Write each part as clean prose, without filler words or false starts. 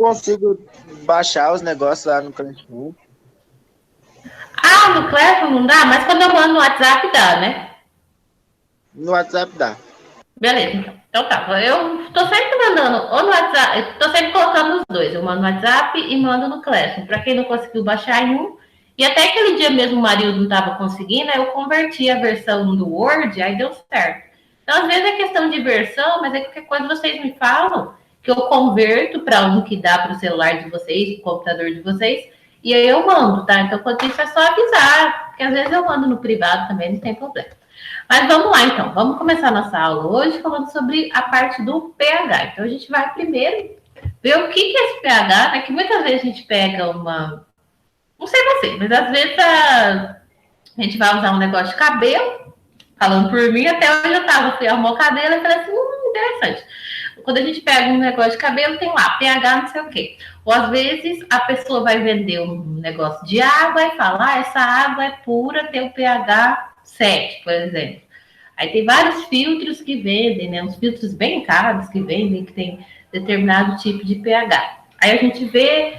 consigo baixar os negócios lá no Classroom. Ah, no Classroom não dá? Mas quando eu mando no WhatsApp dá, né? No WhatsApp dá. Beleza, então. Então tá, eu tô sempre mandando, ou no WhatsApp, eu tô sempre colocando os dois. Eu mando no WhatsApp e mando no Classroom. Pra quem não conseguiu baixar em um. E até aquele dia mesmo o marido não tava conseguindo, aí eu converti a versão do Word, aí deu certo. Então, às vezes é questão de versão, mas é qualquer coisa vocês me falam, que eu converto para um que dá para o celular de vocês, para o computador de vocês, e aí eu mando, tá? Então, quanto isso é só avisar, porque às vezes eu mando no privado também, não tem problema. Mas vamos lá, então. Vamos começar nossa aula hoje falando sobre a parte do pH. Então, a gente vai primeiro ver o que é esse pH, né? Que muitas vezes a gente pega uma... Não sei você, mas às vezes a gente vai usar um negócio de cabelo, falando por mim, até hoje eu tava, fui arrumar o cabelo e falei assim, interessante. Quando a gente pega um negócio de cabelo, tem lá, pH não sei o quê. Ou às vezes a pessoa vai vender um negócio de água e fala, ah, essa água é pura, tem o pH 7, por exemplo. Aí tem vários filtros que vendem, né? Uns filtros bem caros que vendem, que tem determinado tipo de pH. Aí a gente vê,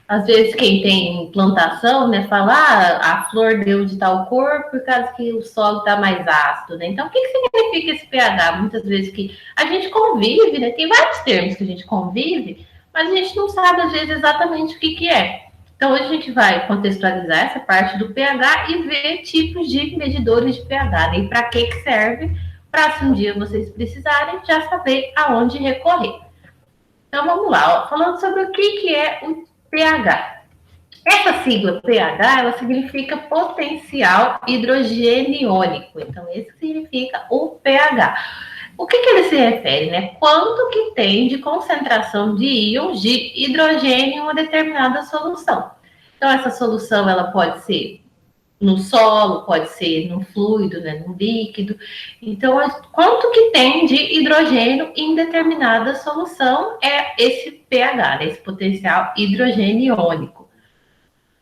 às vezes, quem tem plantação, né, fala, ah, a flor deu de tal cor por causa que o solo está mais ácido, né? Então, o que significa esse pH? Muitas vezes que a gente convive, né? Tem vários termos que a gente convive, mas a gente não sabe, às vezes, exatamente o que é. Então, hoje a gente vai contextualizar essa parte do pH e ver tipos de medidores de pH, né? E para que serve, para se um dia vocês precisarem, já saber aonde recorrer. Então, vamos lá, ó. Falando sobre o que é o pH. Essa sigla pH, ela significa potencial hidrogeniônico. Então, esse significa o pH. O que ele se refere, né? Quanto que tem de concentração de íons de hidrogênio em uma determinada solução. Então, essa solução, ela pode ser no solo, pode ser no fluido, né, no líquido. Então, quanto que tem de hidrogênio em determinada solução é esse pH, né, esse potencial hidrogeniônico.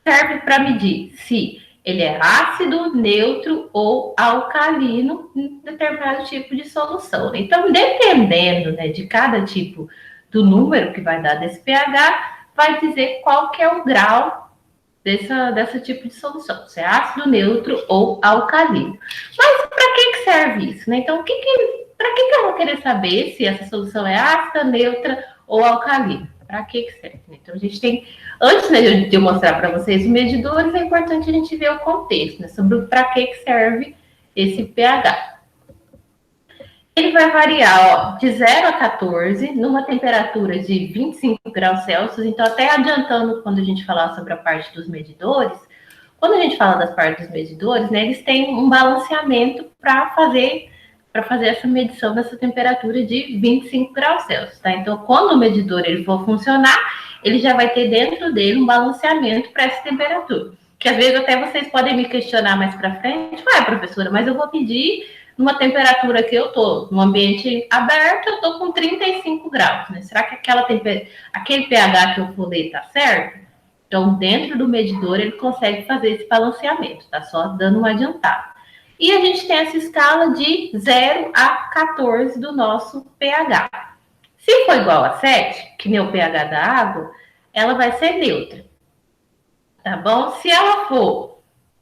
Serve para medir se ele é ácido, neutro ou alcalino em determinado tipo de solução. Então, dependendo, né, de cada tipo do número que vai dar desse pH, vai dizer qual que é o grau dessa tipo de solução, se é ácido, neutro ou alcalino. Mas para que serve isso, né? Então, para que eu vou querer saber se essa solução é ácida, neutra ou alcalina? Para que serve? Então, a gente tem, antes, né, de eu mostrar para vocês os medidores, é importante a gente ver o contexto, né, sobre para que serve esse pH. Ele vai variar, ó, de 0 a 14, numa temperatura de 25 graus Celsius. Então, até adiantando quando a gente falar sobre a parte dos medidores, quando a gente fala das partes dos medidores, né, eles têm um balanceamento para fazer essa medição dessa temperatura de 25 graus Celsius, tá? Então, quando o medidor ele for funcionar, ele já vai ter dentro dele um balanceamento para essa temperatura. Que às vezes até vocês podem me questionar mais para frente, ué, professora, mas eu vou pedir numa temperatura que eu tô, num ambiente aberto, eu tô com 35 graus, né? Será que aquele pH que eu falei tá certo? Então, dentro do medidor, ele consegue fazer esse balanceamento, tá? Só dando uma adiantada. E a gente tem essa escala de 0 a 14 do nosso pH. Se for igual a 7, que nem o pH da água, ela vai ser neutra, tá bom? Se ela for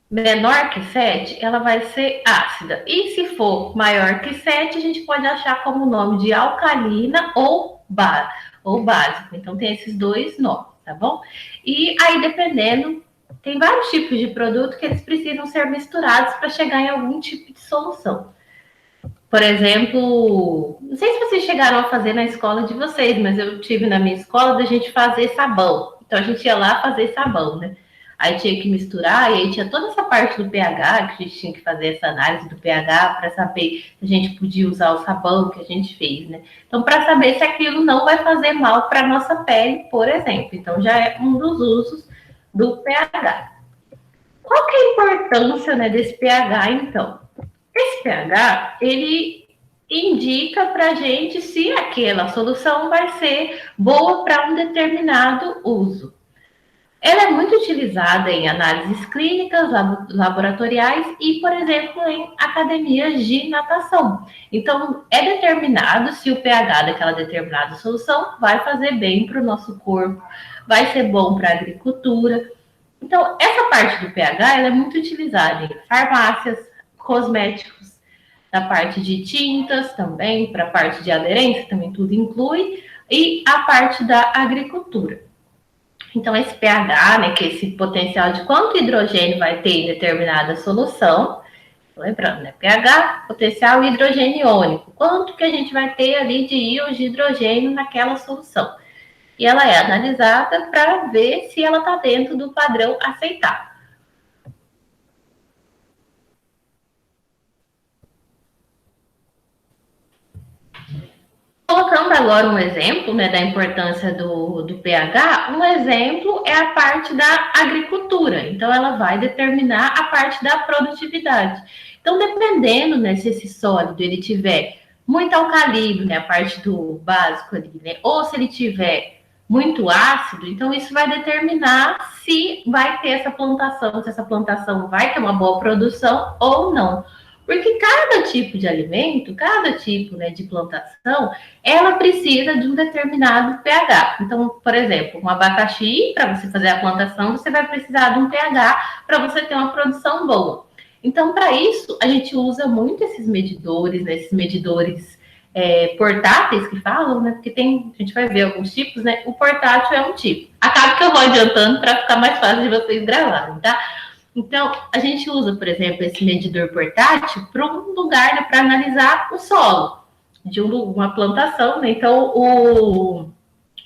menor que 7, ela vai ser ácida. E se for maior que 7, a gente pode achar como nome de alcalina ou básico. Então, tem esses dois nomes, tá bom? E aí, dependendo, tem vários tipos de produto que eles precisam ser misturados para chegar em algum tipo de solução. Por exemplo, não sei se vocês chegaram a fazer na escola de vocês, mas eu tive na minha escola da gente fazer sabão. Então, a gente ia lá fazer sabão, né? Aí tinha que misturar, e aí tinha toda essa parte do pH, que a gente tinha que fazer essa análise do pH para saber se a gente podia usar o sabão que a gente fez, né? Então, para saber se aquilo não vai fazer mal para a nossa pele, por exemplo. Então, já é um dos usos do pH. Qual que é a importância, né, desse pH, então? Esse pH, ele indica para a gente se aquela solução vai ser boa para um determinado uso. Ela é muito utilizada em análises clínicas, laboratoriais e, por exemplo, em academias de natação. Então, é determinado se o pH daquela determinada solução vai fazer bem para o nosso corpo, vai ser bom para a agricultura. Então, essa parte do pH ela é muito utilizada em farmácias, cosméticos, na parte de tintas também, para a parte de aderência também tudo inclui, e a parte da agricultura. Então, esse pH, né, que é esse potencial de quanto hidrogênio vai ter em determinada solução, lembrando, né, pH, potencial hidrogênio iônico, quanto que a gente vai ter ali de íons de hidrogênio naquela solução. E ela é analisada para ver se ela está dentro do padrão aceitável. Colocando agora um exemplo, né, da importância do pH, um exemplo é a parte da agricultura. Então, ela vai determinar a parte da produtividade. Então, dependendo, né, se esse sólido ele tiver muito alcalino, né, a parte do básico ali, né, ou se ele tiver muito ácido, então isso vai determinar se vai ter essa plantação, se essa plantação vai ter uma boa produção ou não. Porque cada tipo de alimento, cada tipo, né, de plantação, ela precisa de um determinado pH. Então, por exemplo, um abacaxi, para você fazer a plantação, você vai precisar de um pH para você ter uma produção boa. Então, para isso, a gente usa muito esses medidores, né, esses medidores portáteis que falam, né? Porque a gente vai ver alguns tipos, né? O portátil é um tipo. Acaba que eu vou adiantando para ficar mais fácil de vocês gravarem, tá? Então, a gente usa, por exemplo, esse medidor portátil para um lugar, né, para analisar o solo de uma plantação, né? Então, o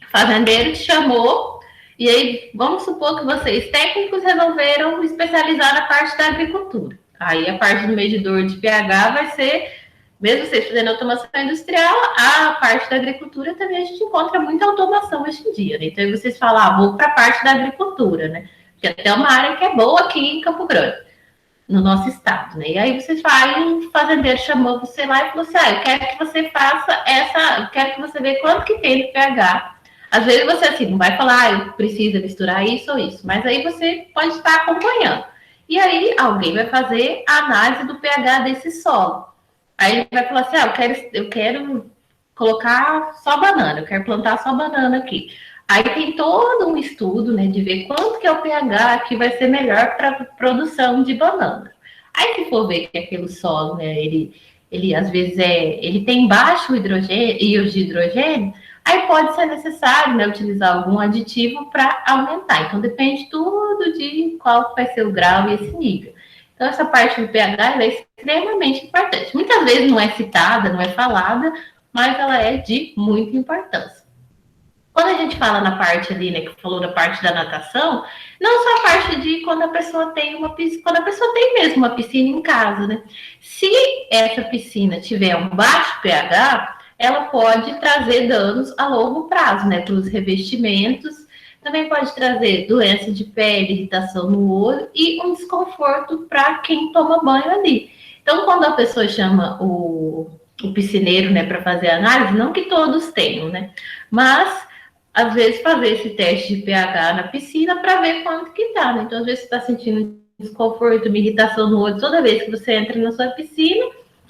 fazendeiro te chamou e aí, vamos supor que vocês técnicos resolveram especializar na parte da agricultura. Aí, a parte do medidor de pH vai ser, mesmo vocês fazendo automação industrial, a parte da agricultura também a gente encontra muita automação hoje em dia, né? Então, aí vocês falam, vou para a parte da agricultura, né? Que até uma área que é boa aqui em Campo Grande, no nosso estado, né? E aí vocês vai, o fazendeiro chamou você lá e falou assim, eu quero que você faça eu quero que você veja quanto que tem de pH. Às vezes você assim, não vai falar, eu preciso misturar isso ou isso, mas aí você pode estar acompanhando. E aí alguém vai fazer a análise do pH desse solo. Aí ele vai falar assim, eu quero colocar só banana, eu quero plantar só banana aqui. Aí tem todo um estudo, né, de ver quanto que é o pH que vai ser melhor para produção de banana. Aí se for ver que aquele solo, né, ele às vezes ele tem baixo hidrogênio, íons de hidrogênio, aí pode ser necessário, né, utilizar algum aditivo para aumentar. Então depende tudo de qual vai ser o grau e esse nível. Então essa parte do pH é extremamente importante. Muitas vezes não é citada, não é falada, mas ela é de muita importância. Quando a gente fala na parte ali, né, que falou da parte da natação, não só a parte de quando a pessoa tem uma piscina, quando a pessoa tem mesmo uma piscina em casa, né? Se essa piscina tiver um baixo pH, ela pode trazer danos a longo prazo, né, para os revestimentos, também pode trazer doença de pele, irritação no olho e um desconforto para quem toma banho ali. Então, quando a pessoa chama o piscineiro, né, para fazer a análise, não que todos tenham, né, mas às vezes fazer esse teste de pH na piscina para ver quanto que tá, né? Então, às vezes você está sentindo desconforto, uma irritação no olho toda vez que você entra na sua piscina,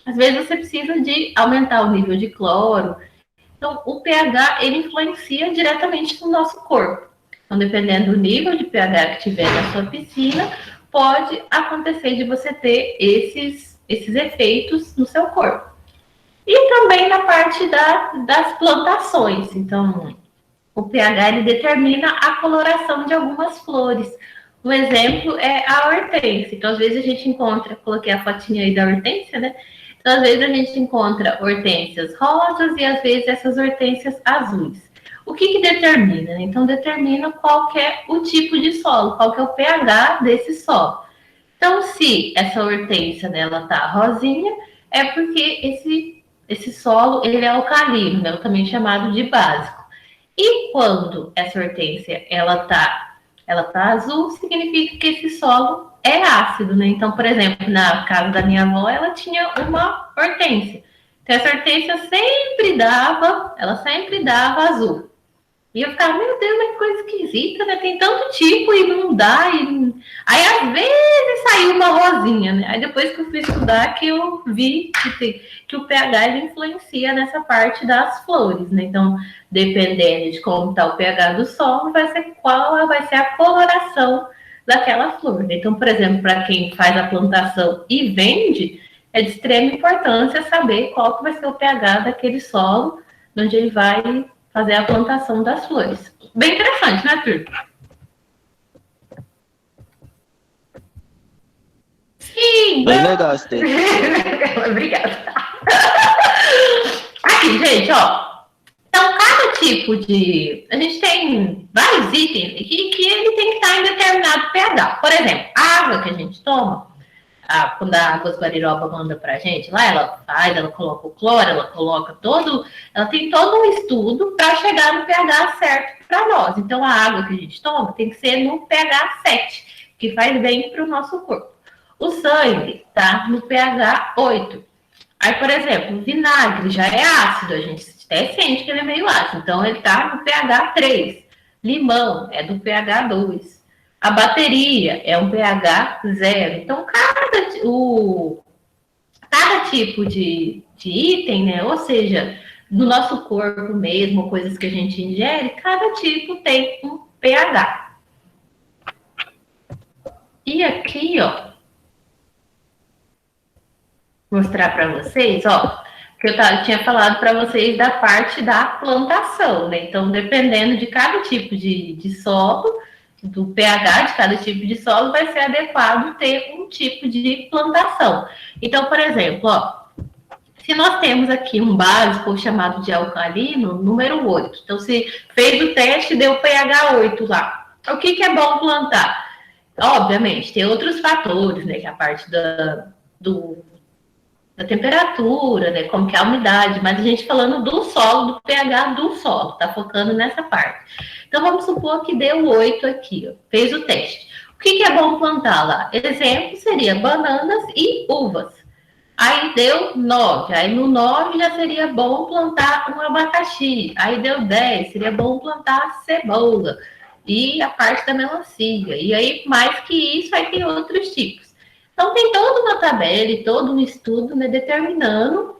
às vezes você precisa de aumentar o nível de cloro. Então, o pH, ele influencia diretamente no nosso corpo. Então, dependendo do nível de pH que tiver na sua piscina, pode acontecer de você ter esses efeitos no seu corpo. E também na parte das plantações. Então, o pH ele determina a coloração de algumas flores. Um exemplo é a hortênsia. Então, às vezes a gente encontra, coloquei a fotinha aí da hortênsia, né? Então, às vezes a gente encontra hortênsias rosas e às vezes essas hortênsias azuis. O que determina? Então, determina qual que é o tipo de solo, qual que é o pH desse solo. Então, se essa hortênsia dela tá rosinha, é porque esse solo ele é alcalino, né? Também chamado de básico. E quando essa hortênsia ela tá azul, significa que esse solo é ácido, né? Então, por exemplo, na casa da minha avó, ela tinha uma hortênsia. Então, essa hortênsia sempre dava azul. E eu ficava, meu Deus, mas que coisa esquisita, né? Tem tanto tipo e não dá. Aí, às vezes, saiu uma rosinha, né? Aí, depois que eu fui estudar, que eu vi que o pH ele influencia nessa parte das flores, né? Então, dependendo de como está o pH do solo, vai ser qual vai ser a coloração daquela flor. Então, por exemplo, para quem faz a plantação e vende, é de extrema importância saber qual que vai ser o pH daquele solo onde ele vai fazer a plantação das flores. Bem interessante, né, Arthur? Sim! Bem legal esse texto. Obrigada. Aqui, gente, ó. Então, cada tipo de... A gente tem vários itens aqui que ele tem que estar em determinado pH. Por exemplo, a água que a gente toma, quando a Águas Guariroba manda pra gente lá, ela coloca o cloro, ela tem todo um estudo para chegar no pH certo para nós. Então, a água que a gente toma tem que ser no pH 7, que faz bem para o nosso corpo. O sangue tá no pH 8. Aí, por exemplo, o vinagre já é ácido, a gente até sente que ele é meio ácido, então ele tá no pH 3. Limão é do pH 2. A bateria é um pH 0. Então, cada tipo de item, né? Ou seja, no nosso corpo mesmo, coisas que a gente ingere, cada tipo tem um pH. E aqui, ó, mostrar para vocês, ó, que eu tinha falado para vocês da parte da plantação, né? Então, dependendo de cada tipo de solo, do pH de cada tipo de solo, vai ser adequado ter um tipo de plantação. Então, por exemplo, ó, se nós temos aqui um básico chamado de alcalino, número 8. Então, se fez o teste, deu pH 8 lá. O que é bom plantar? Obviamente, tem outros fatores, né? Que é a parte da temperatura, né? Como que é a umidade, mas a gente falando do solo, do pH do solo, tá focando nessa parte. Então, vamos supor que deu 8 aqui, ó, fez o teste. O que é bom plantar lá? Exemplo seria bananas e uvas. Aí deu 9. Aí no 9 já seria bom plantar um abacaxi. Aí deu 10. Seria bom plantar cebola. E a parte da melancia. E aí, mais que isso, aí tem outros tipos. Então, tem toda uma tabela e todo um estudo, né, determinando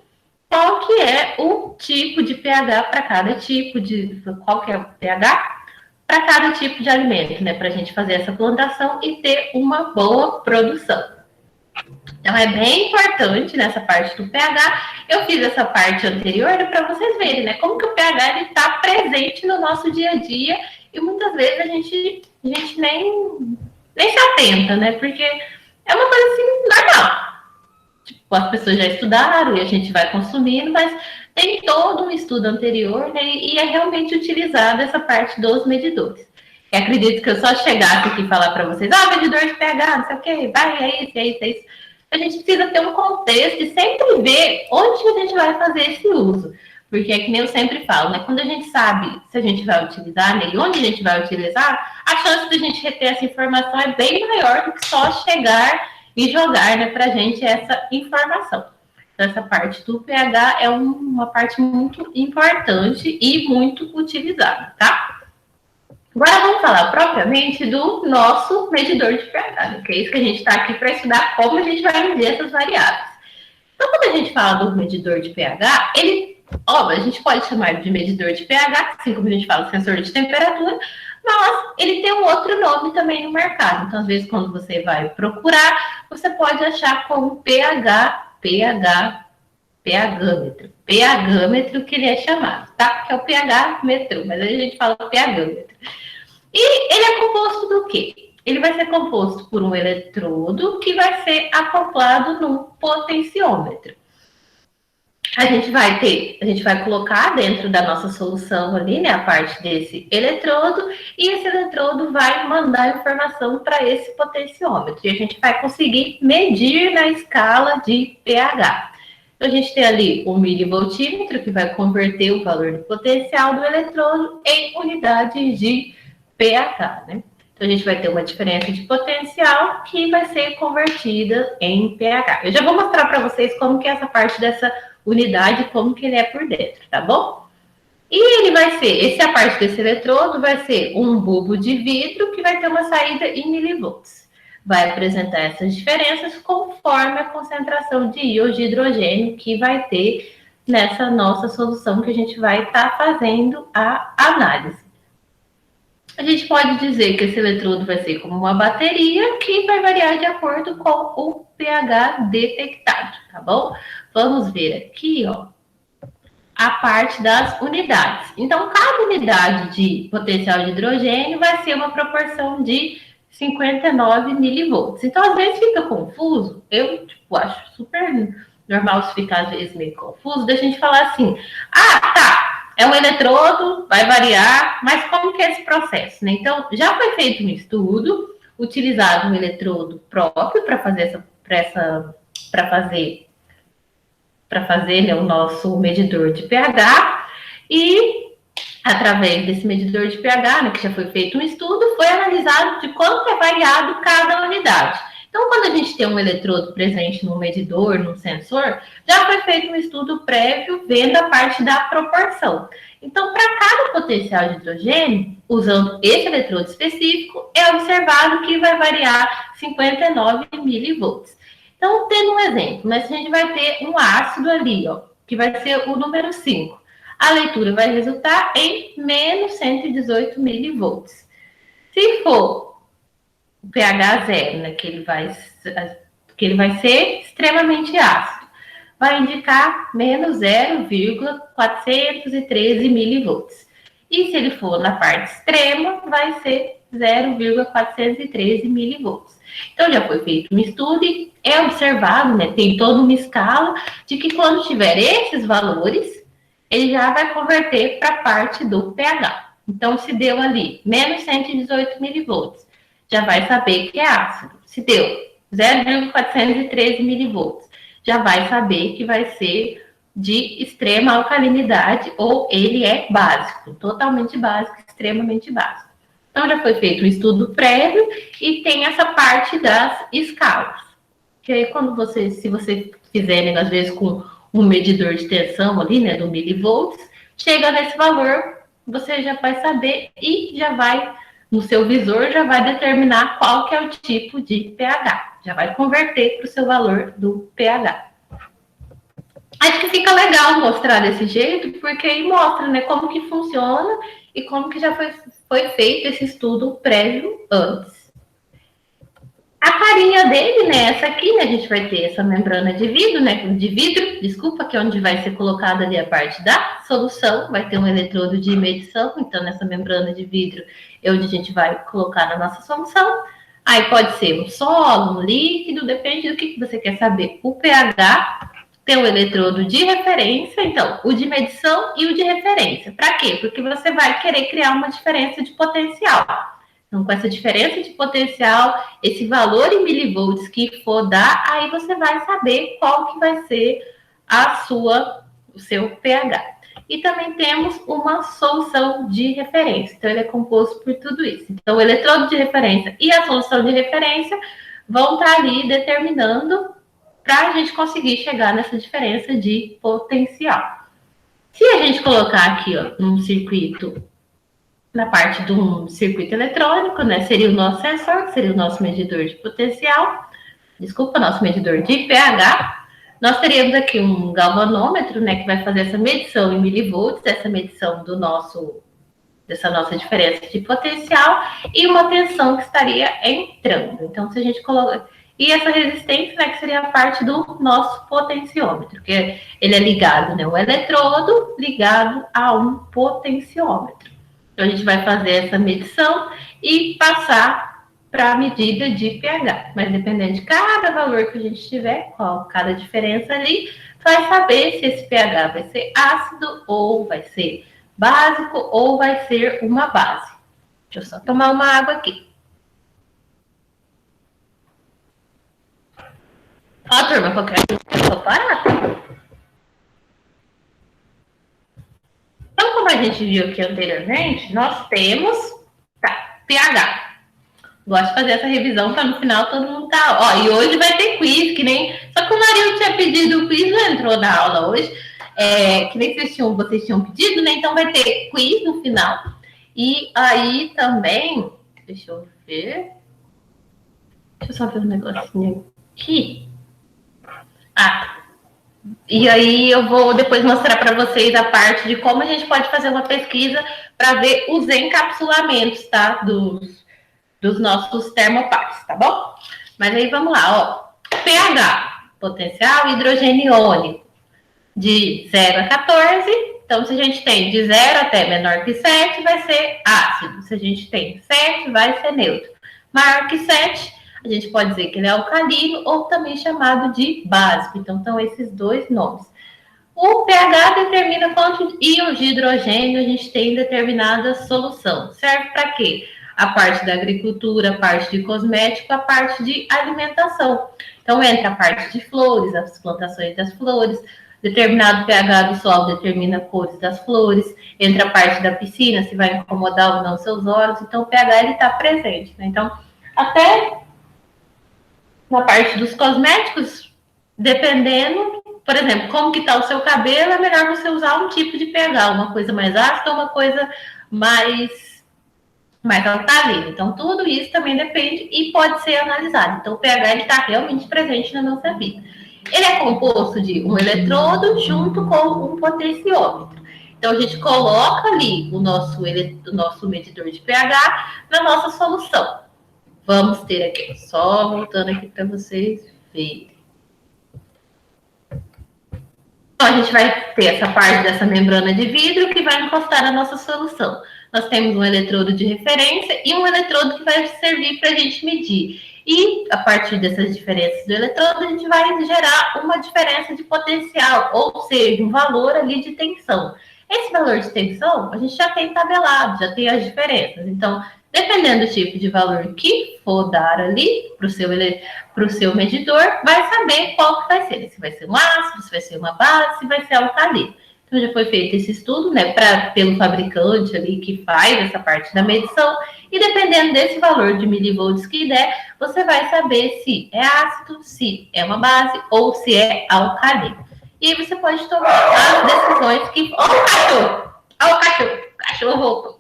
qual que é o tipo de pH para cada tipo de... Qual que é o pH para cada tipo de alimento, né? Para a gente fazer essa plantação e ter uma boa produção. Então, é bem importante nessa parte do pH. Eu fiz essa parte anterior para vocês verem, né? Como que o pH está presente no nosso dia a dia e muitas vezes a gente nem se atenta, né? Porque é uma coisa assim, normal. Tipo, as pessoas já estudaram e a gente vai consumindo, mas tem todo um estudo anterior, né? E é realmente utilizada essa parte dos medidores. Eu acredito que eu só chegasse aqui e falar para vocês, medidor de pH, não sei o quê, vai, é isso, é isso, é isso. A gente precisa ter um contexto e sempre ver onde a gente vai fazer esse uso. Porque é que nem eu sempre falo, né? Quando a gente sabe se a gente vai utilizar, né? E onde a gente vai utilizar, a chance de a gente reter essa informação é bem maior do que só chegar e jogar, né, para a gente essa informação. Então, essa parte do pH é uma parte muito importante e muito utilizada, tá? Agora vamos falar propriamente do nosso medidor de pH, né? Que é isso que a gente está aqui para estudar como a gente vai medir essas variáveis. Então, quando a gente fala do medidor de pH, a gente pode chamar de medidor de pH, assim como a gente fala sensor de temperatura, mas ele tem um outro nome também no mercado. Então, às vezes, quando você vai procurar, você pode achar como pHmetro que ele é chamado, tá? Que é o pH-metro, mas aí a gente fala pH-metro. E ele é composto do quê? Ele vai ser composto por um eletrodo que vai ser acoplado num potenciômetro. A gente vai colocar dentro da nossa solução ali, né, a parte desse eletrodo, e esse eletrodo vai mandar informação para esse potenciômetro. E a gente vai conseguir medir na escala de pH. Então, a gente tem ali um milivoltímetro, que vai converter o valor do potencial do eletrodo em unidades de pH, né? Então, a gente vai ter uma diferença de potencial que vai ser convertida em pH. Eu já vou mostrar para vocês como que é essa parte dessa unidade, como que ele é por dentro, tá bom? E ele vai ser, essa parte desse eletrodo vai ser um bulbo de vidro que vai ter uma saída em milivolts. Vai apresentar essas diferenças conforme a concentração de íons de hidrogênio que vai ter nessa nossa solução que a gente vai estar fazendo a análise. A gente pode dizer que esse eletrodo vai ser como uma bateria que vai variar de acordo com o pH detectado, tá bom? Vamos ver aqui, ó, a parte das unidades. Então, cada unidade de potencial de hidrogênio vai ser uma proporção de 59 milivolts. Então, às vezes fica confuso. Eu, acho super normal se ficar, às vezes, meio confuso, da gente falar assim, tá, é um eletrodo, vai variar, mas como que é esse processo, né? Então, já foi feito um estudo, utilizado um eletrodo próprio para fazer né, o nosso medidor de pH, e através desse medidor de pH, né, que já foi feito um estudo, foi analisado de quanto é variado cada unidade. Então, quando a gente tem um eletrodo presente num medidor, num sensor, já foi feito um estudo prévio vendo a parte da proporção. Então, para cada potencial de hidrogênio, usando esse eletrodo específico, é observado que vai variar 59 milivolts. Então, tendo um exemplo, mas a gente vai ter um ácido ali, ó, que vai ser o número 5. A leitura vai resultar em menos 118 milivolts. Se for o pH zero, né, que ele vai ser extremamente ácido, vai indicar menos 0,413 milivolts. E se ele for na parte extrema, vai ser 0,413 milivolts. Então, já foi feito um estudo e é observado, né, tem toda uma escala de que quando tiver esses valores, ele já vai converter para a parte do pH. Então, se deu ali menos 118 milivolts, já vai saber que é ácido. Se deu 0,413 milivolts, já vai saber que vai ser de extrema alcalinidade ou ele é básico, totalmente básico, extremamente básico. Então, já foi feito um estudo prévio e tem essa parte das escalas. Que aí, se você fizer, né, às vezes, com um medidor de tensão ali, né, do milivolts, chega nesse valor, você já vai saber e já vai, no seu visor, já vai determinar qual que é o tipo de pH. Já vai converter para o seu valor do pH. Acho que fica legal mostrar desse jeito, porque aí mostra, né, como que funciona e como que já foi feito esse estudo prévio antes. A carinha dele, né, essa aqui, né, a gente vai ter essa membrana de vidro, desculpa, que é onde vai ser colocada ali a parte da solução, vai ter um eletrodo de medição, então nessa membrana de vidro é onde a gente vai colocar na nossa solução. Aí pode ser um solo, um líquido, depende do que você quer saber. O pH tem o eletrodo de referência, então, o de medição e o de referência. Para quê? Porque você vai querer criar uma diferença de potencial. Então, com essa diferença de potencial, esse valor em milivolts que for dar, aí você vai saber qual que vai ser o seu pH. E também temos uma solução de referência. Então, ele é composto por tudo isso. Então, o eletrodo de referência e a solução de referência vão estar ali determinando para a gente conseguir chegar nessa diferença de potencial. Se a gente colocar aqui, ó, num circuito, na parte de um circuito eletrônico, né, seria o nosso sensor, que seria o nosso medidor de potencial, nosso medidor de pH. Nós teríamos aqui um galvanômetro, né, que vai fazer essa medição em milivolts, essa medição dessa nossa diferença de potencial, e uma tensão que estaria entrando. Então, se a gente coloca... E essa resistência, né, que seria a parte do nosso potenciômetro, que ele é ligado, né, um eletrodo ligado a um potenciômetro. Então, a gente vai fazer essa medição e passar para a medida de pH. Mas dependendo de cada valor que a gente tiver, cada diferença ali, vai saber se esse pH vai ser ácido ou vai ser básico ou vai ser uma base. Deixa eu só tomar uma água aqui. Ó, turma, qualquer coisa eu vou parar. Então, como a gente viu aqui anteriormente, nós temos pH. Gosto de fazer essa revisão para no final todo mundo tá. Ó, e hoje vai ter quiz, que nem. Só que o Marinho tinha pedido o quiz, não entrou na aula hoje. que nem vocês tinham pedido, né? Então vai ter quiz no final. E aí também, deixa eu ver. Deixa eu só ver um negocinho aqui. E aí eu vou depois mostrar para vocês a parte de como a gente pode fazer uma pesquisa para ver os encapsulamentos, tá? Dos nossos termopares, tá bom? Mas aí vamos lá, ó. pH, potencial hidrogênio iônico, de 0 a 14. Então, se a gente tem de 0 até menor que 7, vai ser ácido. Se a gente tem 7, vai ser neutro. Maior que 7, a gente pode dizer que ele é alcalino ou também chamado de básico. Então, estão esses dois nomes. O pH determina quantos íons de hidrogênio a gente tem em determinada solução. Serve para quê? A parte da agricultura, a parte de cosmético, a parte de alimentação. Então, entra a parte de flores, as plantações das flores, determinado pH do solo determina cores das flores, entra a parte da piscina, se vai incomodar ou não seus olhos. Então, o pH está presente. Né? Então, até na parte dos cosméticos, dependendo, por exemplo, como que está o seu cabelo, é melhor você usar um tipo de pH, uma coisa mais ácida, uma coisa mais alcalina. Então, tudo isso também depende e pode ser analisado. Então, o pH está realmente presente na nossa vida. Ele é composto de um eletrodo junto com um potenciômetro. Então, a gente coloca ali o nosso medidor de pH na nossa solução. Vamos ter aqui, só voltando aqui para vocês verem. Então, a gente vai ter essa parte dessa membrana de vidro que vai encostar na nossa solução. Nós temos um eletrodo de referência e um eletrodo que vai servir para a gente medir. E, a partir dessas diferenças do eletrodo, a gente vai gerar uma diferença de potencial, ou seja, um valor ali de tensão. Esse valor de tensão, a gente já tem tabelado, já tem as diferenças. Então, dependendo do tipo de valor que for dar ali para o seu medidor, vai saber qual que vai ser. Se vai ser um ácido, se vai ser uma base, se vai ser alcalino. Então, já foi feito esse estudo, né, pelo fabricante ali que faz essa parte da medição, e dependendo desse valor de milivolts que der, você vai saber se é ácido, se é uma base ou se é alcalino. E aí você pode tomar as decisões que... Ó o cachorro! Ó o cachorro! O cachorro voltou.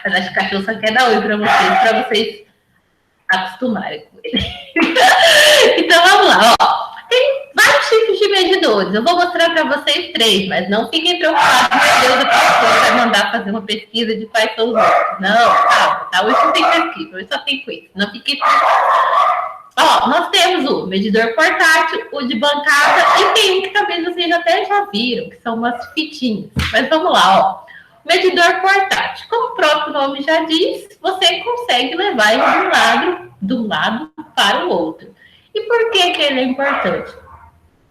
Mas acho que o cachorro só quer dar oi para vocês acostumarem com ele. Então, vamos lá, ó. Tem vários tipos de medidores. Eu vou mostrar para vocês 3, mas não fiquem preocupados. Meu Deus, a professora vai mandar fazer uma pesquisa de quais são os outros. Não, calma, tá? Hoje não tem pesquisa, hoje só tem quiz. Não fiquem preocupados. Ó, nós temos o medidor portátil, o de bancada, e tem um que talvez vocês até já viram, que são umas fitinhas. Mas vamos lá, ó. Medidor portátil. Como o próprio nome já diz, você consegue levar ele de um lado para o outro. E por que ele é importante?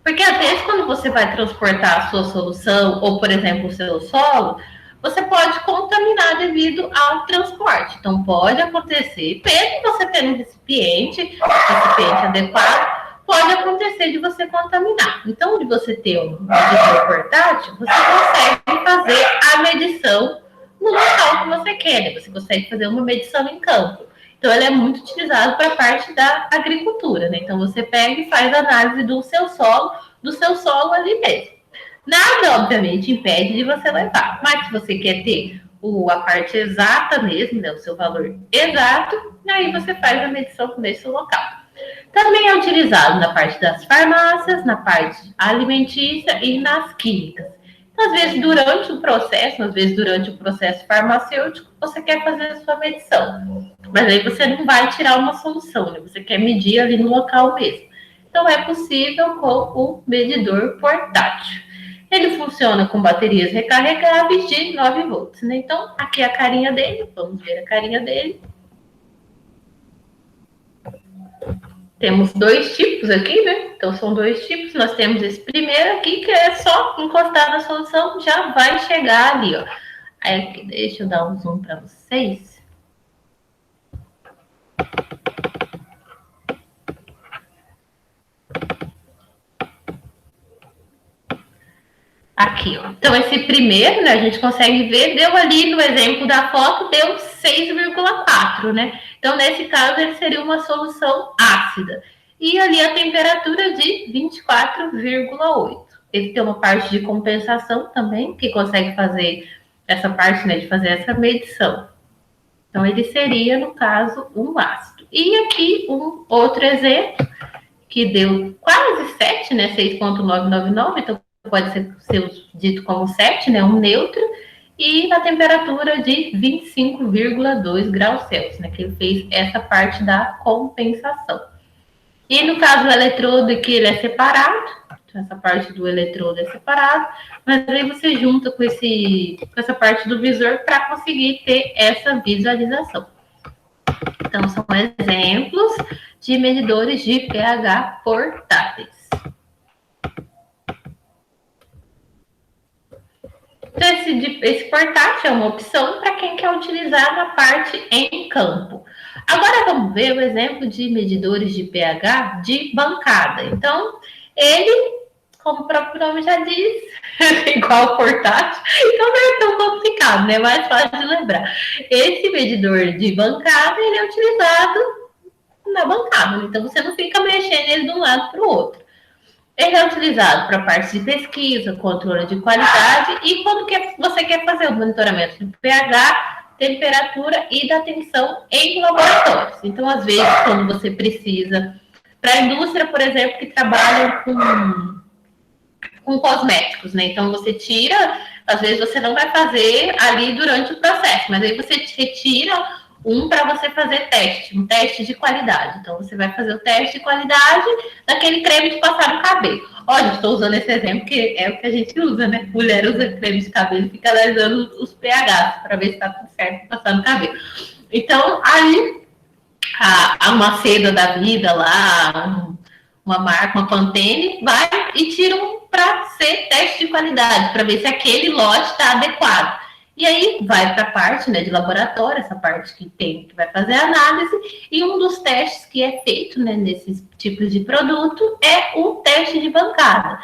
Porque, às vezes, quando você vai transportar a sua solução, ou, por exemplo, o seu solo, você pode contaminar devido ao transporte. Então, pode acontecer, mesmo você tendo um recipiente adequado, pode acontecer de você contaminar. Então, de você ter um medidor portátil, você consegue fazer a medição no local que você quer, né? Você consegue fazer uma medição em campo. Então, ele é muito utilizado para a parte da agricultura, né? Então, você pega e faz análise do seu solo ali mesmo. Nada, obviamente, impede de você levar. Mas se você quer ter a parte exata mesmo, né, o seu valor exato, aí você faz a medição nesse local. Também é utilizado na parte das farmácias, na parte alimentícia e nas químicas. Então, às vezes, durante o processo farmacêutico, você quer fazer a sua medição. Mas aí você não vai tirar uma solução, né? Você quer medir ali no local mesmo. Então, é possível com o medidor portátil. Ele funciona com baterias recarregáveis de 9 volts, né? Então, aqui é a carinha dele. Vamos ver a carinha dele. Temos 2 tipos aqui, né? Então, são 2 tipos. Nós temos esse primeiro aqui, que é só encostar na solução, já vai chegar ali, ó. Aí, aqui, deixa eu dar um zoom para vocês. Aqui, ó. Então, esse primeiro, né, a gente consegue ver, deu ali no exemplo da foto, deu 6,4, né? Então, nesse caso, ele seria uma solução ácida. E ali a temperatura de 24,8. ele tem uma parte de compensação também, que consegue fazer essa parte, né, de fazer essa medição. Então, ele seria, no caso, um ácido. E aqui, um outro exemplo, que deu quase 7, né, 6,999, então pode ser dito como 7, né, um neutro, e na temperatura de 25,2 graus Celsius, né, que ele fez essa parte da compensação. E no caso do eletrodo, que ele é separado, então essa parte do eletrodo é separado, mas aí você junta com essa parte do visor para conseguir ter essa visualização. Então, são exemplos de medidores de pH portáteis. Então, esse portátil é uma opção para quem quer utilizar na parte em campo. Agora, vamos ver o exemplo de medidores de pH de bancada. Então, ele, como o próprio nome já diz, igual portátil, então não é tão complicado, né? É mais fácil de lembrar. Esse medidor de bancada, ele é utilizado na bancada, então você não fica mexendo ele de um lado para o outro. Ele é utilizado para parte de pesquisa, controle de qualidade e quando você quer fazer o monitoramento do pH, temperatura e da tensão em laboratórios. Então, às vezes, quando você precisa, para a indústria, por exemplo, que trabalha com cosméticos, né? Então, você tira, às vezes você não vai fazer ali durante o processo, mas aí você retira para você fazer teste, um teste de qualidade. Então, você vai fazer o teste de qualidade daquele creme de passar no cabelo. Olha, estou usando esse exemplo, porque é o que a gente usa, né? Mulher usa creme de cabelo e fica analisando os pHs para ver se está tudo certo para passar no cabelo. Então, aí, uma seda da vida lá, uma marca, uma Pantene, vai e tira para ser teste de qualidade, para ver se aquele lote está adequado. E aí vai para a parte, né, de laboratório, essa parte que vai fazer a análise, e um dos testes que é feito, né, nesses tipos de produto é o teste de bancada,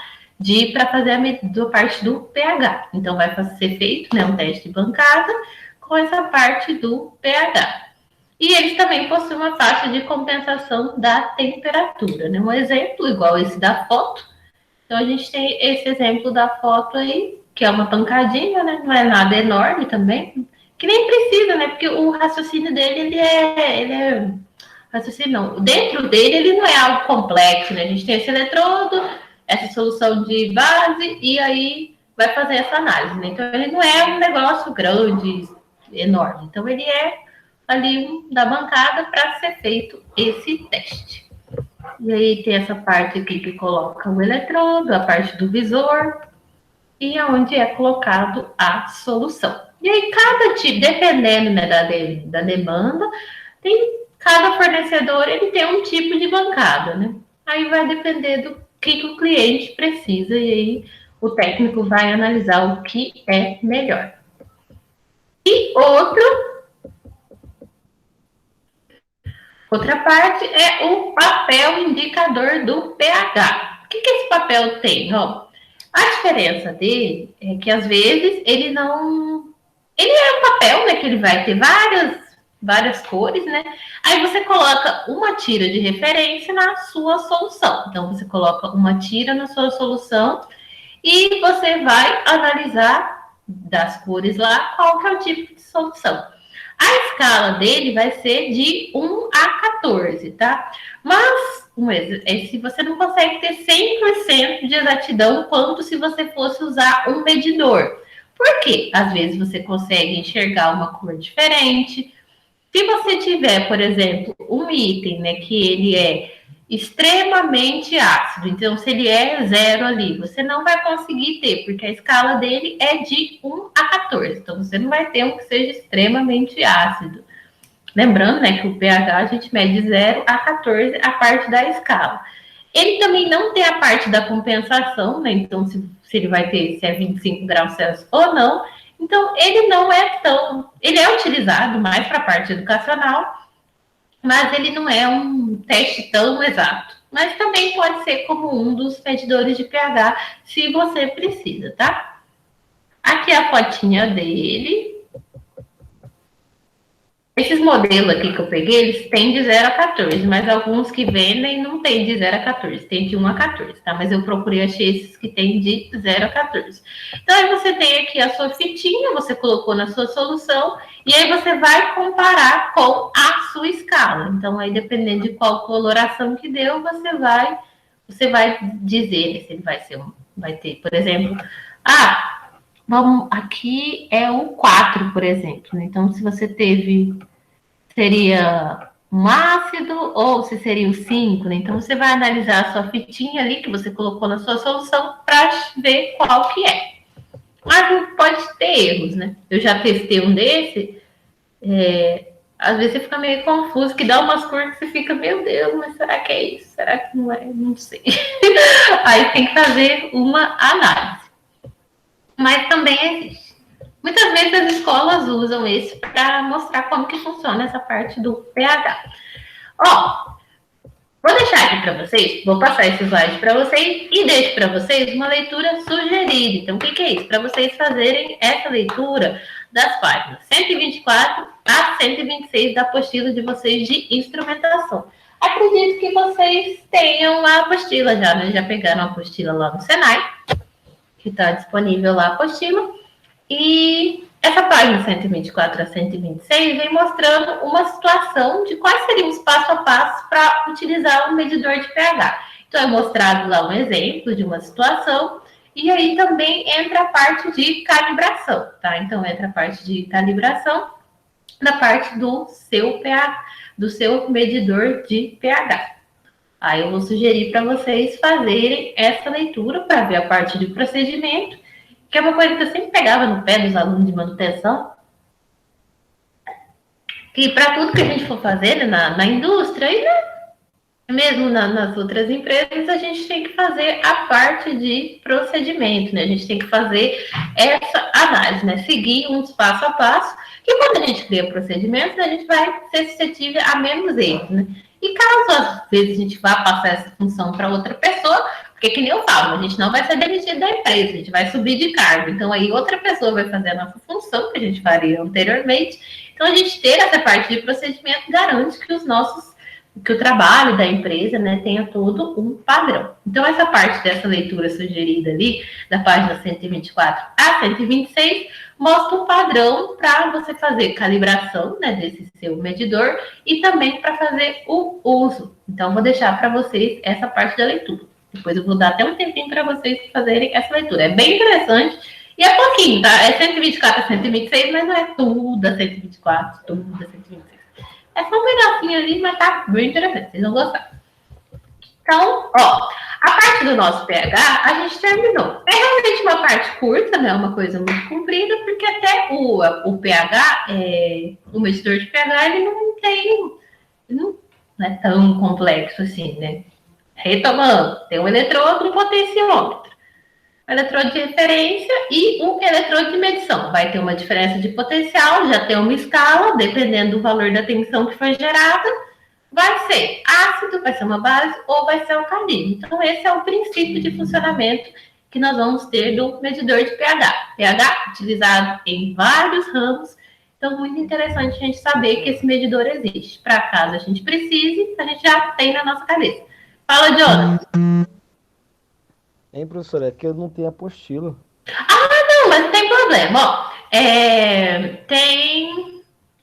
para fazer a parte do pH. Então vai ser feito, né, um teste de bancada com essa parte do pH. E eles também possuem uma faixa de compensação da temperatura, né? Um exemplo igual esse da foto. Então a gente tem esse exemplo da foto aí, que é uma pancadinha, né? Não é nada enorme também, que nem precisa, né? Porque o raciocínio dele, ele é raciocínio não. Dentro dele, ele não é algo complexo, né? A gente tem esse eletrodo, essa solução de base, e aí vai fazer essa análise, né? Então ele não é um negócio grande, enorme. Então ele é ali da bancada para ser feito esse teste. E aí tem essa parte aqui que coloca o eletrodo, a parte do visor, e aonde é colocado a solução. E aí, cada tipo, dependendo, né, da demanda, cada fornecedor ele tem um tipo de bancada, né? Aí vai depender do que o cliente precisa, e aí o técnico vai analisar o que é melhor. E outra parte é o papel indicador do pH. O que esse papel tem? Ó, a diferença dele é que, às vezes, ele não... Ele é um papel, né, que ele vai ter várias cores, né? Aí você coloca uma tira de referência na sua solução. Então, você coloca uma tira na sua solução e você vai analisar das cores lá qual que é o tipo de solução. A escala dele vai ser de 1 a 14, tá? Mas, se você não consegue ter 100% de exatidão quanto se você fosse usar um medidor. Por quê? Às vezes você consegue enxergar uma cor diferente. Se você tiver, por exemplo, um item, né, que ele é extremamente ácido, então se ele é 0 ali, você não vai conseguir ter, porque a escala dele é de 1 a 14, então você não vai ter um que seja extremamente ácido. Lembrando, né, que o pH a gente mede 0 a 14, a parte da escala. Ele também não tem a parte da compensação, né, então se ele vai ter se é 25 graus Celsius ou não. Então, ele não é tão... Ele é utilizado mais para a parte educacional, mas ele não é um teste tão exato. Mas também pode ser como um dos medidores de pH, se você precisa, tá? Aqui é a fotinha dele. Esses Esses modelos aqui que eu peguei, eles têm de 0 a 14, mas alguns que vendem não tem de 0 a 14, tem de 1 a 14, tá? Mas eu procurei, achei esses que tem de 0 a 14. Então, aí você tem aqui a sua fitinha, você colocou na sua solução, e aí você vai comparar com a sua escala. Então, aí dependendo de qual coloração que deu, você vai dizer, né, se ele vai ter, por exemplo, vamos, aqui é o 4, por exemplo. Né? Então, se você teve, seria um ácido ou se seria o 5, né? Então, você vai analisar a sua fitinha ali que você colocou na sua solução para ver qual que é. Mas não pode ter erros, né? Eu já testei um desse, às vezes você fica meio confuso, que dá umas cores que você fica, meu Deus, mas será que é isso? Será que não é? Não sei. Aí tem que fazer uma análise. Mas também existe. Muitas vezes as escolas usam esse para mostrar como que funciona essa parte do pH. Vou deixar aqui para vocês, vou passar esse slide para vocês e deixo para vocês uma leitura sugerida. Então, o que é isso? Para vocês fazerem essa leitura das páginas 124 a 126 da apostila de vocês de instrumentação. Acredito que vocês tenham a apostila já, né? Já pegaram a apostila lá no Senai, que está disponível lá a apostila. E essa página 124 a 126 vem mostrando uma situação de quais seriam os passo a passo para utilizar um medidor de pH. Então, é mostrado lá um exemplo de uma situação, e aí também entra a parte de calibração, tá? Então, entra a parte de calibração na parte do seu pH, do seu medidor de pH. Aí eu vou sugerir para vocês fazerem essa leitura para ver a parte de procedimento, que é uma coisa que eu sempre pegava no pé dos alunos de manutenção, que para tudo que a gente for fazer, né, na indústria e mesmo nas outras empresas, a gente tem que fazer a parte de procedimento, né? A gente tem que fazer essa análise, né? Seguir uns passo a passo, que quando a gente cria procedimentos, a gente vai ser suscetível a menos erros, né? E caso às vezes a gente vá passar essa função para outra pessoa, porque que nem eu falo, a gente não vai ser demitido da empresa, a gente vai subir de cargo. Então, aí outra pessoa vai fazer a nossa função, que a gente faria anteriormente. Então, a gente ter essa parte de procedimento garante que o trabalho da empresa, né, tenha todo um padrão. Então, essa parte dessa leitura sugerida ali, da página 124 a 126, mostra um padrão para você fazer calibração, né, desse seu medidor e também para fazer o uso. Então, vou deixar para vocês essa parte da leitura. Depois eu vou dar até um tempinho para vocês fazerem essa leitura. É bem interessante e é pouquinho, tá? É 124 a 126, mas não é tudo a 124, tudo a 126. É só um pedacinho ali, mas tá bem interessante. Vocês vão gostar. Então, a parte do nosso pH, a gente terminou. É realmente uma parte curta, né? Uma coisa muito comprida, porque até o pH, o medidor de pH, ele não é tão complexo assim, né? Retomando, tem um eletrodo e um potenciômetro. O eletrodo de referência e o eletrodo de medição. Vai ter uma diferença de potencial, já tem uma escala, dependendo do valor da tensão que foi gerada, vai ser ácido, vai ser uma base ou vai ser alcalino. Então, esse é o princípio de funcionamento que nós vamos ter do medidor de pH. pH utilizado em vários ramos. Então, muito interessante a gente saber que esse medidor existe. Para caso a gente precise, a gente já tem na nossa cabeça. Fala, Jonas. Hein, professora? É que eu não tenho apostila. Não, mas não tem problema. Tem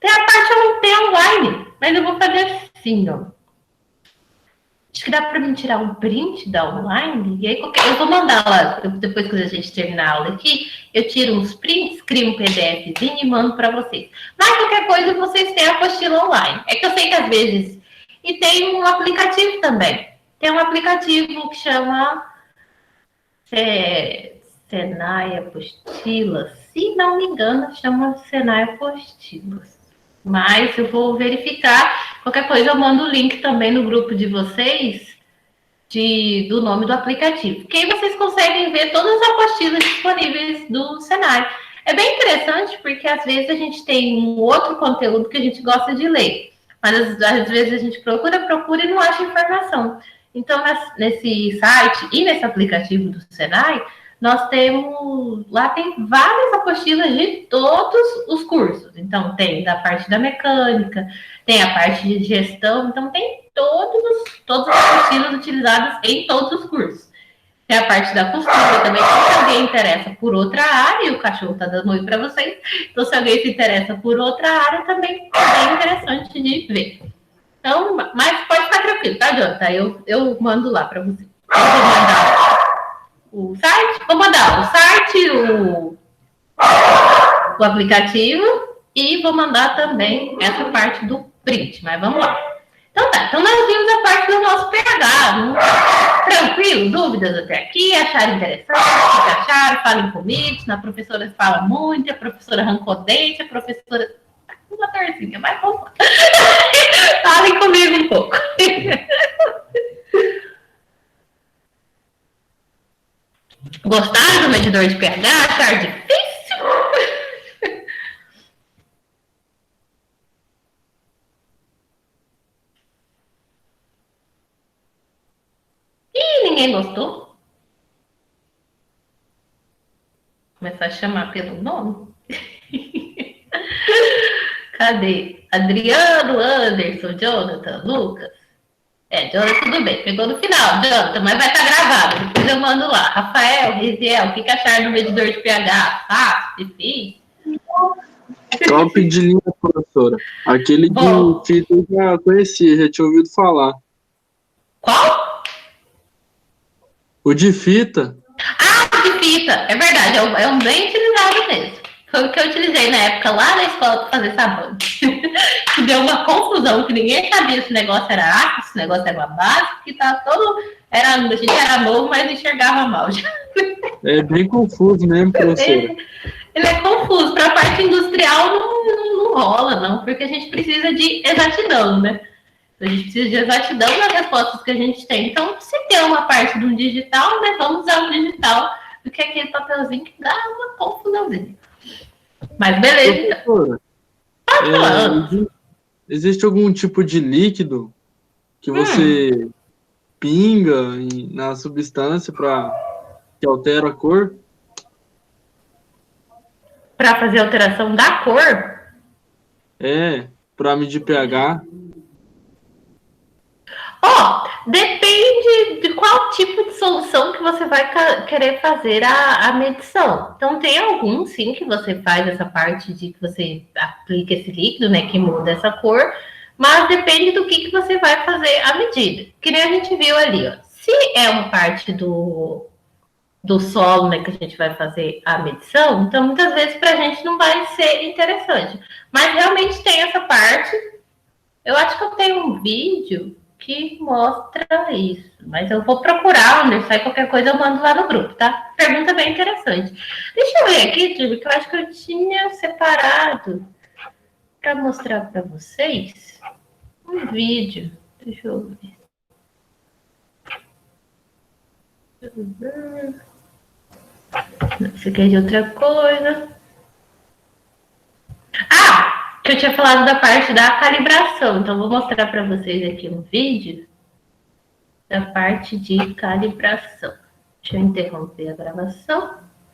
a parte onde tem online, mas eu vou fazer assim, ó. Acho que dá para mim tirar um print da online, e aí eu vou mandar lá, depois que a gente terminar a aula aqui, eu tiro uns prints, crio um PDFzinho e mando para vocês. Mas qualquer coisa, vocês têm a apostila online. É que eu sei que às vezes... E tem um aplicativo também. Tem um aplicativo que chama Senai Apostila. Se não me engano, chama Senai Apostilas. Mas eu vou verificar. Qualquer coisa, eu mando o link também no grupo de vocês do nome do aplicativo. Que aí vocês conseguem ver todas as apostilas disponíveis do Senai. É bem interessante porque às vezes a gente tem um outro conteúdo que a gente gosta de ler. Mas às vezes a gente procura e não acha informação. Então, nesse site e nesse aplicativo do Senai, nós temos, lá tem várias apostilas de todos os cursos. Então, tem da parte da mecânica, tem a parte de gestão, então tem todas as apostilas utilizadas em todos os cursos. Tem a parte da costura também, então, se alguém interessa por outra área, e o cachorro tá dando oi para vocês, então se alguém se interessa por outra área, também é bem interessante de ver. Então, mas pode ficar tranquilo, tá, Jota? Eu mando lá para você. Eu vou mandar o site, o aplicativo e vou mandar também essa parte do print, mas vamos lá. Então tá, então nós vimos a parte do nosso PH. Tranquilo? Dúvidas até aqui? Acharam interessante? O que acharam? Falem comigo, a professora fala muito, a professora arrancou dente, a professora... Uma dorzinha, mas vamos lá. Falem comigo um pouco. Gostaram do medidor de pH? Acharam difícil? Ih, ninguém gostou? Começar a chamar pelo nome? Cadê? Adriano, Anderson, Jonathan, Lucas. Jonathan, tudo bem. Pegou no final, Jonathan, mas vai estar gravado. Depois eu mando lá. Rafael, Riziel, o que acharam do medidor de pH? Fácil, difícil? Top de linha, professora. Aquele de fita eu já conhecia, já tinha ouvido falar. Qual? O de fita. Ah, o de fita. É verdade, é um bem utilizado mesmo. Foi o que eu utilizei na época lá na escola para fazer sabão. Que deu uma confusão, que ninguém sabia se o negócio era ácido, se o negócio era uma base, que tá todo... a gente era novo, mas enxergava mal. É bem confuso mesmo, professora. Ele é confuso. Para a parte industrial não rola, não, porque a gente precisa de exatidão, né? A gente precisa de exatidão nas respostas que a gente tem. Então, se tem uma parte do digital, né, vamos usar o digital do que aquele papelzinho que dá uma confusãozinha. Mas beleza. Professora, existe algum tipo de líquido que você pinga na substância que altera a cor? Para fazer alteração da cor? Para medir pH. Depende de qual tipo de solução que você vai querer fazer a medição. Então, tem alguns, sim, que você faz essa parte de que você aplica esse líquido, né, que muda essa cor, mas depende do que você vai fazer a medida. Que nem a gente viu ali, ó. Se é uma parte do solo, né, que a gente vai fazer a medição, então, muitas vezes, para a gente não vai ser interessante. Mas, realmente, tem essa parte. Eu acho que eu tenho um vídeo que mostra isso. Mas eu vou procurar, onde sai qualquer coisa, eu mando lá no grupo, tá? Pergunta bem interessante. Deixa eu ver aqui, Tibi, que eu acho que eu tinha separado para mostrar para vocês um vídeo. Deixa eu ver. Esse aqui é de outra coisa. Que eu tinha falado da parte da calibração. Então, vou mostrar para vocês aqui um vídeo da parte de calibração. Deixa eu interromper a gravação.